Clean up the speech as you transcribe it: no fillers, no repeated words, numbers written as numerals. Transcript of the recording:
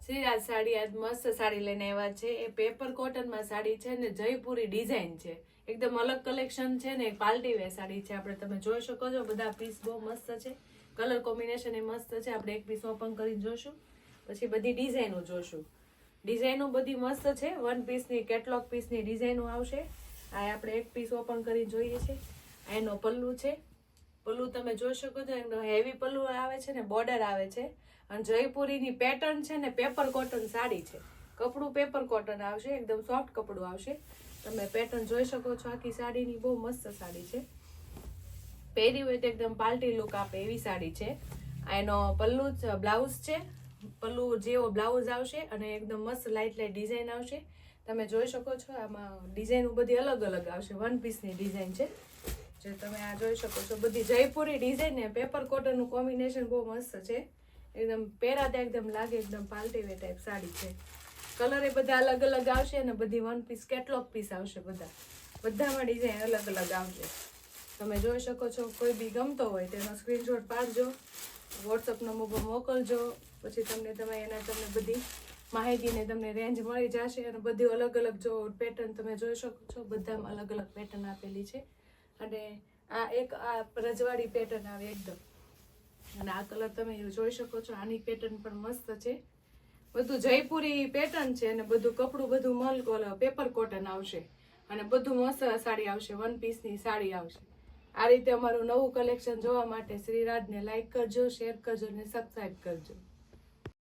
શ્રીરાજ સાડી આજ મસ્ત સાડી લઈને આવ્યા છે. એ પેપર કોટનમાં સાડી છે ને જયપુરી ડિઝાઇન છે. એકદમ અલગ કલેક્શન છે ને પાર્ટી વેર સાડી છે. આપણે તમે જોઈ શકો છો બધા પીસ બહુ મસ્ત છે. કલર કોમ્બિનેશન એ મસ્ત છે. આપણે એક પીસ ઓપન કરીને જોશું, પછી બધી ડિઝાઇનો જોશું. ડિઝાઇનો બધી મસ્ત છે. વન પીસની કેટલોગ પીસની ડિઝાઇનો આવશે. આ આપણે એક પીસ ઓપન કરીને જોઈએ છે. એનો પલ્લુ છે. પલ્લુ તમે જોઈ શકો છો એકદમ હેવી પલ્લુ આવે છે ને બોર્ડર આવે છે. અને જયપુરીની પેટર્ન છે ને પેપર કોટન સાડી છે. કપડું પેપર કોટન આવશે, એકદમ સોફ્ટ કપડું આવશે. તમે પેટર્ન જોઈ શકો છો. આખી સાડીની બહુ મસ્ત સાડી છે. પહેરી હોય તો એકદમ પાર્ટી લુક આપે એવી સાડી છે. એનો પલ્લુ બ્લાઉઝ છે. પલ્લુ જેવો બ્લાઉઝ આવશે અને એકદમ મસ્ત લાઇટ લાઇટ ડિઝાઇન આવશે. તમે જોઈ શકો છો આમાં ડિઝાઇન બધી અલગ અલગ આવશે. વન પીસની ડિઝાઇન છે જે તમે આ જોઈ શકો છો. બધી જયપુરી ડિઝાઇન ને પેપર કોટનનું કોમ્બિનેશન બહુ મસ્ત છે. એકદમ પહેરાતા એકદમ લાગે એકદમ પાર્ટી વેર ટાઈપ સાડી છે. કલર એ બધા અલગ અલગ આવશે અને બધી વન પીસ કેટલોગ પીસ આવશે. બધામાં ડિઝાઇન અલગ અલગ આવશે. તમે જોઈ શકો છો. કોઈ બી ગમતો હોય તેનો સ્ક્રીનશોટ પાડજો, વોટ્સઅપ નંબર મોકલજો. પછી તમને બધી માહિતીને તમને રેન્જ મળી જશે. અને બધી અલગ અલગ જો પેટર્ન તમે જોઈ શકો છો. બધામાં અલગ અલગ પેટર્ન આપેલી છે. અને આ રજવાડી પેટર્ન આવે એકદમ. અને આ કલર તમે જોઈ શકો છો. આની પેટર્ન પણ મસ્ત છે. બધું જયપુરી પેટર્ન છે અને બધું કપડું બધું મલ પેપર કોટન આવશે. અને બધું મસ્ત સાડી આવશે. વન પીસની સાડી આવશે. આ રીતે અમારું નવું કલેક્શન જોવા માટે શ્રીરાજને લાઈક કરજો, શેર કરજો અને સબસ્ક્રાઈબ કરજો.